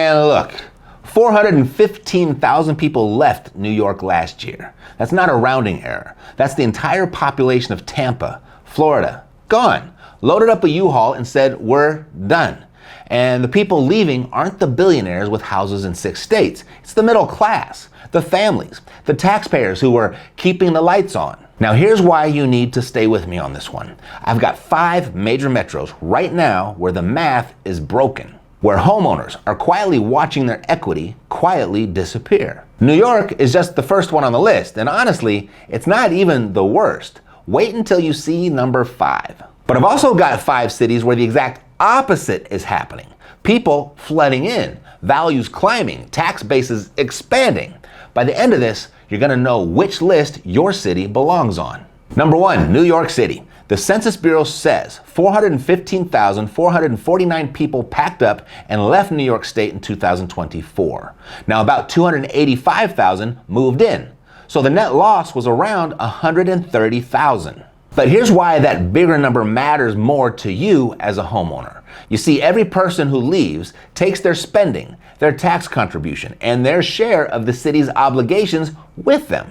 And look, 415,000 people left New York last year. That's not a rounding error. That's the entire population of Tampa, Florida, gone. Loaded up a U-Haul and said, we're done. And the people leaving aren't the billionaires with houses in 6 states. It's the middle class, the families, the taxpayers who are keeping the lights on. Now here's why you need to stay with me on this one. I've got 5 major metros right now where the math is broken, where homeowners are quietly watching their equity quietly disappear. New York is just the first one on the list, and honestly, it's not even the worst. Wait until you see number 5. But I've also got 5 cities where the exact opposite is happening. People flooding in, values climbing, tax bases expanding. By the end of this, you're gonna know which list your city belongs on. Number 1, New York City. The Census Bureau says 415,449 people packed up and left New York State in 2024. Now about 285,000 moved in. So the net loss was around 130,000. But here's why that bigger number matters more to you as a homeowner. You see, every person who leaves takes their spending, their tax contribution, and their share of the city's obligations with them.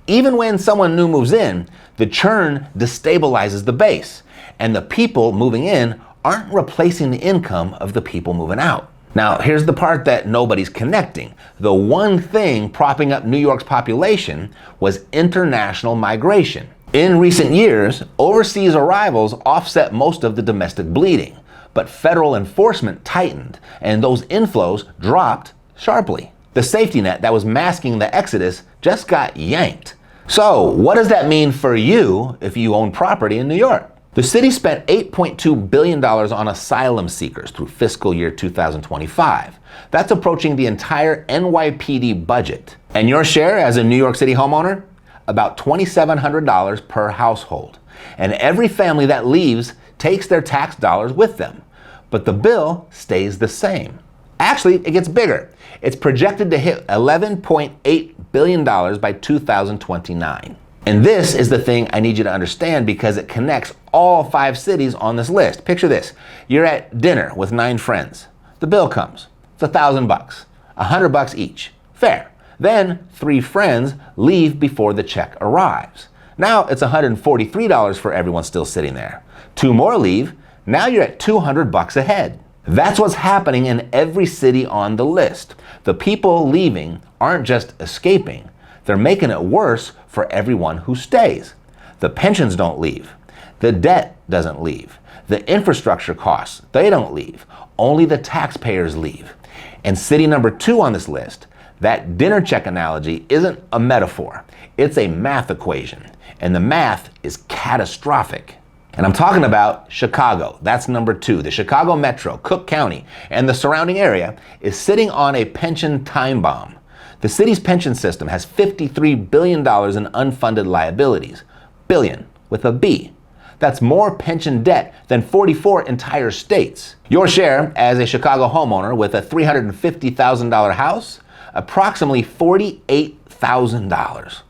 Even when someone new moves in, the churn destabilizes the base, and the people moving in aren't replacing the income of the people moving out. Now, here's the part that nobody's connecting. The one thing propping up New York's population was international migration. In recent years, overseas arrivals offset most of the domestic bleeding, but federal enforcement tightened, and those inflows dropped sharply. The safety net that was masking the exodus just got yanked. So, what does that mean for you if you own property in New York? The city spent $8.2 billion on asylum seekers through fiscal year 2025. That's approaching the entire NYPD budget. And your share as a New York City homeowner? About $2,700 per household. And every family that leaves takes their tax dollars with them. But the bill stays the same. Actually, it gets bigger. It's projected to hit $11.8 billion by 2029. And this is the thing I need you to understand because it connects all 5 cities on this list. Picture this. You're at dinner with 9 friends. The bill comes. It's $1,000, $100 each. Fair. Then 3 friends leave before the check arrives. Now it's $143 for everyone still sitting there. 2 more leave. Now you're at $200 ahead. That's what's happening in every city on the list. The people leaving aren't just escaping. They're making it worse for everyone who stays. The pensions don't leave. The debt doesn't leave. The infrastructure costs, they don't leave. Only the taxpayers leave. And city number 2 on this list, that dinner check analogy isn't a metaphor. It's a math equation. And the math is catastrophic. And I'm talking about Chicago. That's number 2. The Chicago Metro, Cook County, and the surrounding area is sitting on a pension time bomb. The city's pension system has $53 billion in unfunded liabilities. Billion with a B. That's more pension debt than 44 entire states. Your share as a Chicago homeowner with a $350,000 house, approximately $48,000.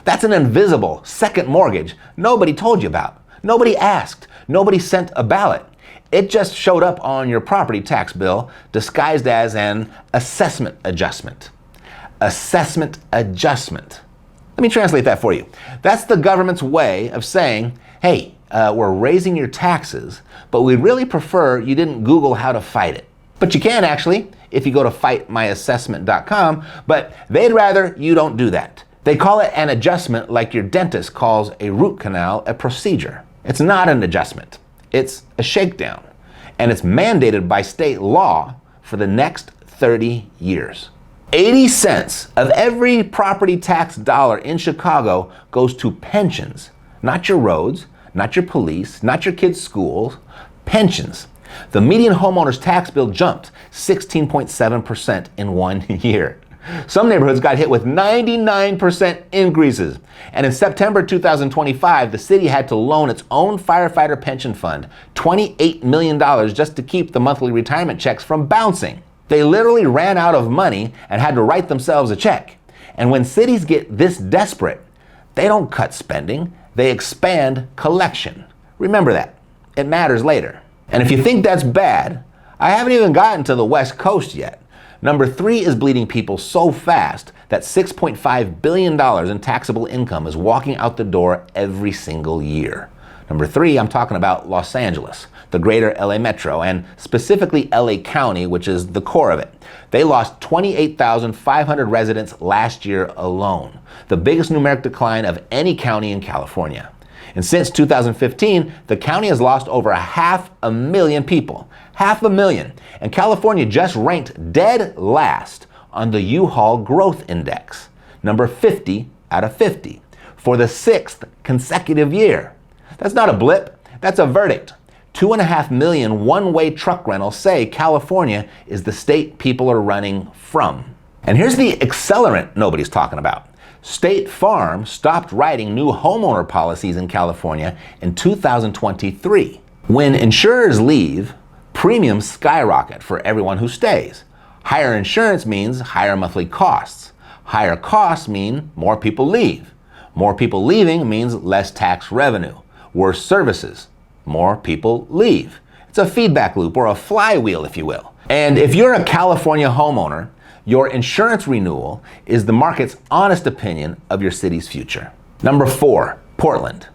That's an invisible second mortgage nobody told you about. Nobody asked. Nobody sent a ballot. It just showed up on your property tax bill disguised as an assessment adjustment. Assessment adjustment. Let me translate that for you. That's the government's way of saying, hey, we're raising your taxes, but we really prefer you didn't Google how to fight it. But you can actually, if you go to fightmyassessment.com, but they'd rather you don't do that. They call it an adjustment like your dentist calls a root canal a procedure. It's not an adjustment. It's a shakedown. And it's mandated by state law for the next 30 years. 80 cents of every property tax dollar in Chicago goes to pensions. Not your roads, not your police, not your kids' schools, pensions. The median homeowner's tax bill jumped 16.7% in 1 year. Some neighborhoods got hit with 99% increases. And in September 2025, the city had to loan its own firefighter pension fund $28 million just to keep the monthly retirement checks from bouncing. They literally ran out of money and had to write themselves a check. And when cities get this desperate, they don't cut spending, they expand collection. Remember that. It matters later. And if you think that's bad, I haven't even gotten to the West Coast yet. Number 3 is bleeding people so fast that $6.5 billion in taxable income is walking out the door every single year. Number 3, I'm talking about Los Angeles, the greater LA Metro, and specifically LA County, which is the core of it. They lost 28,500 residents last year alone, the biggest numeric decline of any county in California. And since 2015, the county has lost over 500,000 people. 500,000. And California just ranked dead last on the U-Haul Growth Index, number 50 out of 50, for the 6th consecutive year. That's not a blip, that's a verdict. 2.5 million one-way truck rentals say California is the state people are running from. And here's the accelerant nobody's talking about. State Farm stopped writing new homeowner policies in California in 2023. When insurers leave, premiums skyrocket for everyone who stays. Higher insurance means higher monthly costs. Higher costs mean more people leave. More people leaving means less tax revenue. Worse services. More people leave. It's a feedback loop, or a flywheel, if you will. And if you're a California homeowner, your insurance renewal is the market's honest opinion of your city's future. Number 4, Portland.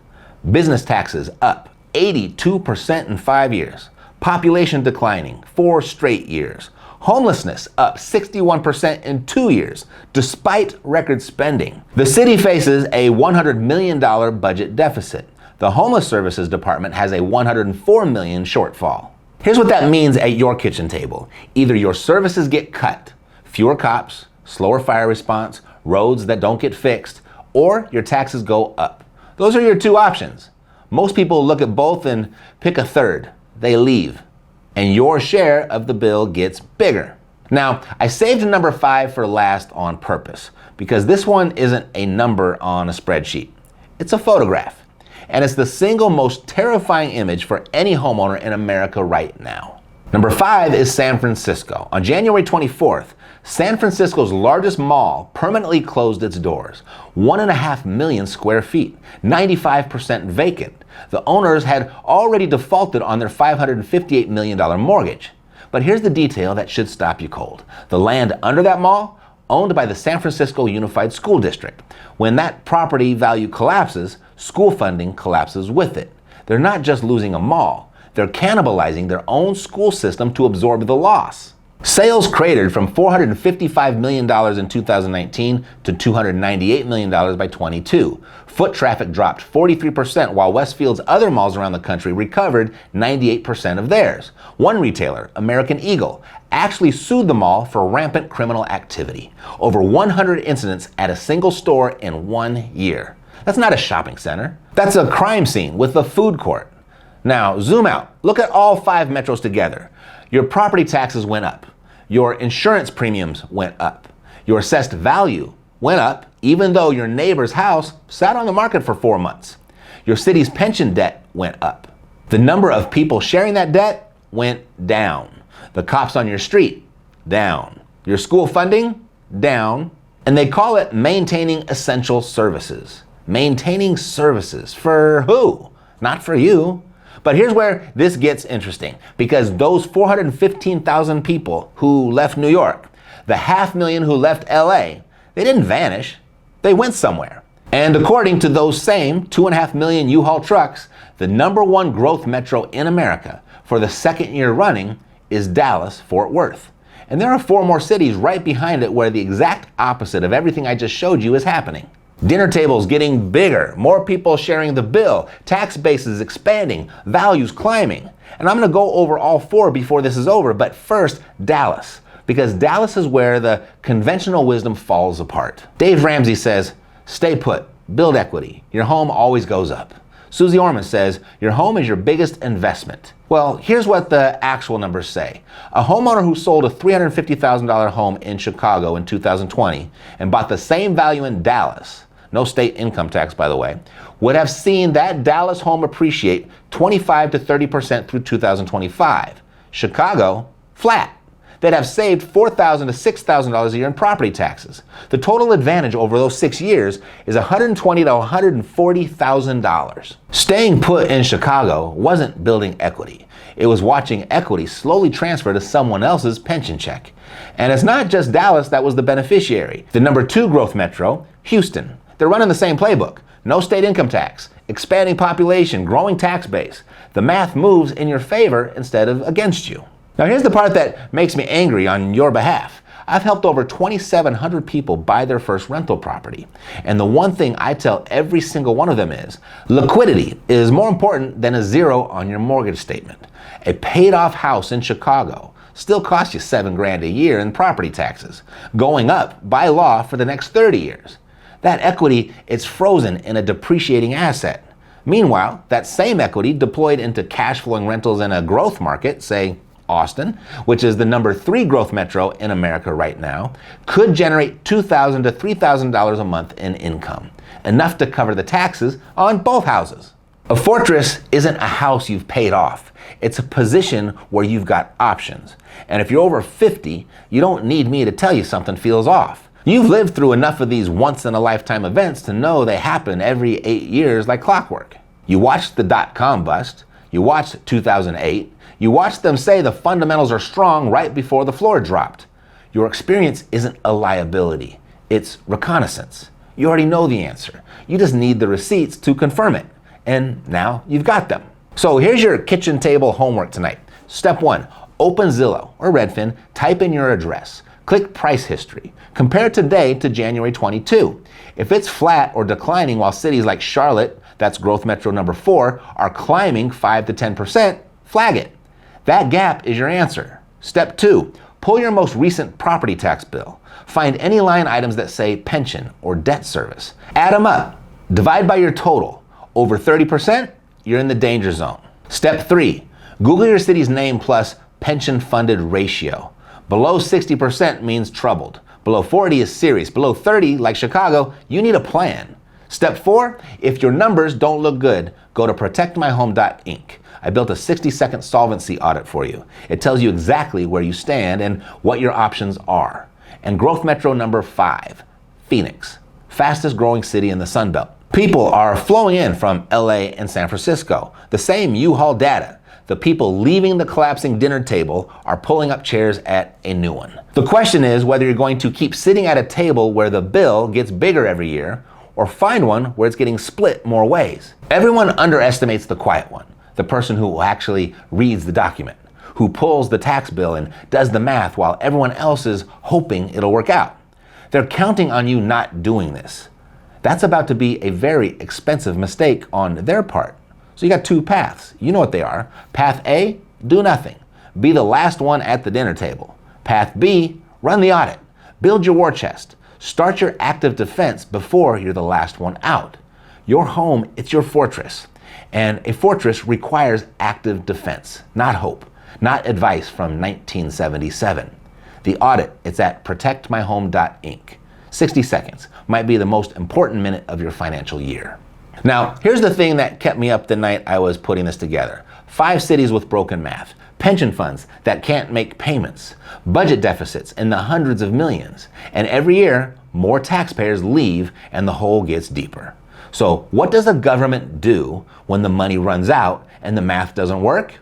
Business taxes up 82% in 5 years. Population declining 4 straight years. Homelessness up 61% in 2 years, despite record spending. The city faces a $100 million budget deficit. The Homeless Services Department has a $104 million shortfall. Here's what that means at your kitchen table. Either your services get cut, fewer cops, slower fire response, roads that don't get fixed, or your taxes go up. Those are your 2 options. Most people look at both and pick a third. They leave. And your share of the bill gets bigger. Now, I saved number 5 for last on purpose, because this one isn't a number on a spreadsheet. It's a photograph. And it's the single most terrifying image for any homeowner in America right now. Number 5 is San Francisco. On January 24th, San Francisco's largest mall permanently closed its doors. 1.5 million square feet, 95% vacant. The owners had already defaulted on their $558 million mortgage. But here's the detail that should stop you cold. The land under that mall, owned by the San Francisco Unified School District. When that property value collapses, school funding collapses with it. They're not just losing a mall, they're cannibalizing their own school system to absorb the loss. Sales cratered from $455 million in 2019 to $298 million by 22. Foot traffic dropped 43%, while Westfield's other malls around the country recovered 98% of theirs. One retailer, American Eagle, actually sued the mall for rampant criminal activity. Over 100 incidents at a single store in 1 year. That's not a shopping center. That's a crime scene with a food court. Now, zoom out. Look at all 5 metros together. Your property taxes went up. Your insurance premiums went up. Your assessed value went up, even though your neighbor's house sat on the market for 4 months. Your city's pension debt went up. The number of people sharing that debt went down. The cops on your street, down. Your school funding, down. And they call it maintaining essential services. Maintaining services for who? Not for you. But here's where this gets interesting, because those 415,000 people who left New York, the 500,000 who left LA, they didn't vanish, they went somewhere. And according to those same 2.5 million U-Haul trucks, the number 1 growth metro in America for the 2nd year running is Dallas-Fort Worth. And there are 4 more cities right behind it where the exact opposite of everything I just showed you is happening. Dinner tables getting bigger, more people sharing the bill, tax bases expanding, values climbing. And I'm going to go over all 4 before this is over, but first, Dallas. Because Dallas is where the conventional wisdom falls apart. Dave Ramsey says, stay put, build equity, your home always goes up. Susie Orman says, your home is your biggest investment. Well, here's what the actual numbers say. A homeowner who sold a $350,000 home in Chicago in 2020 and bought the same value in Dallas, no state income tax, by the way, would have seen that Dallas home appreciate 25 to 30% through 2025. Chicago, flat. they'd have saved $4,000 to $6,000 a year in property taxes. The total advantage over those 6 years is $120,000 to $140,000. Staying put in Chicago wasn't building equity. It was watching equity slowly transfer to someone else's pension check. And it's not just Dallas that was the beneficiary. The number 2 growth metro, Houston, they're running the same playbook. No state income tax, expanding population, growing tax base. The math moves in your favor instead of against you. Now here's the part that makes me angry on your behalf. I've helped over 2,700 people buy their first rental property. And the one thing I tell every single one of them is, liquidity is more important than a zero on your mortgage statement. A paid off house in Chicago still costs you $7,000 a year in property taxes, going up by law for the next 30 years. That equity is frozen in a depreciating asset. Meanwhile, that same equity deployed into cash flowing rentals in a growth market, say Austin, which is the number 3 growth metro in America right now, could generate $2,000 to $3,000 a month in income, enough to cover the taxes on both houses. A fortress isn't a house you've paid off. It's a position where you've got options. And if you're over 50, you don't need me to tell you something feels off. You've lived through enough of these once-in-a-lifetime events to know they happen every 8 years like clockwork. You watched the dot-com bust, you watched 2008, you watched them say the fundamentals are strong right before the floor dropped. Your experience isn't a liability, it's reconnaissance. You already know the answer. You just need the receipts to confirm it. And now you've got them. So here's your kitchen table homework tonight. Step 1, open Zillow or Redfin, type in your address. Click price history. Compare today to January 22. If it's flat or declining while cities like Charlotte, that's growth metro number 4, are climbing 5 to 10%, flag it. That gap is your answer. Step 2, pull your most recent property tax bill. Find any line items that say pension or debt service. Add them up. Divide by your total. Over 30%, you're in the danger zone. Step 3, Google your city's name plus pension funded ratio. Below 60% means troubled. Below 40 is serious. Below 30, like Chicago, you need a plan. Step 4, if your numbers don't look good, go to protectmyhome.inc. I built a 60-second solvency audit for you. It tells you exactly where you stand and what your options are. And growth metro number 5, Phoenix, fastest growing city in the Sun Belt. People are flowing in from LA and San Francisco. The same U-Haul data. The people leaving the collapsing dinner table are pulling up chairs at a new one. The question is whether you're going to keep sitting at a table where the bill gets bigger every year, or find one where it's getting split more ways. Everyone underestimates the quiet one, the person who actually reads the document, who pulls the tax bill and does the math while everyone else is hoping it'll work out. They're counting on you not doing this. That's about to be a very expensive mistake on their part. So you got 2 paths. You know what they are. Path A, do nothing. Be the last one at the dinner table. Path B, run the audit. Build your war chest. Start your active defense before you're the last one out. Your home, it's your fortress. And a fortress requires active defense, not hope, not advice from 1977. The audit, it's at protectmyhome.inc. 60 seconds might be the most important minute of your financial year. Now, here's the thing that kept me up the night I was putting this together. 5 cities with broken math, pension funds that can't make payments, budget deficits in the hundreds of millions, and every year, more taxpayers leave and the hole gets deeper. So what does a government do when the money runs out and the math doesn't work?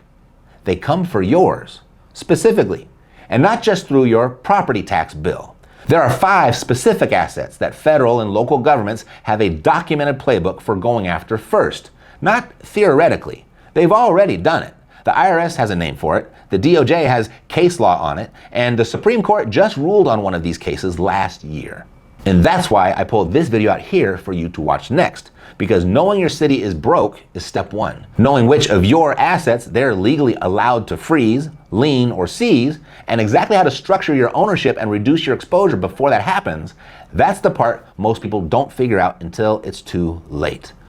They come for yours, specifically, and not just through your property tax bill. There are 5 specific assets that federal and local governments have a documented playbook for going after first, not theoretically. They've already done it. The IRS has a name for it, the DOJ has case law on it, and the Supreme Court just ruled on one of these cases last year. And that's why I pulled this video out here for you to watch next, because knowing your city is broke is step 1. Knowing which of your assets they're legally allowed to freeze, lien, or seize, and exactly how to structure your ownership and reduce your exposure before that happens, that's the part most people don't figure out until it's too late.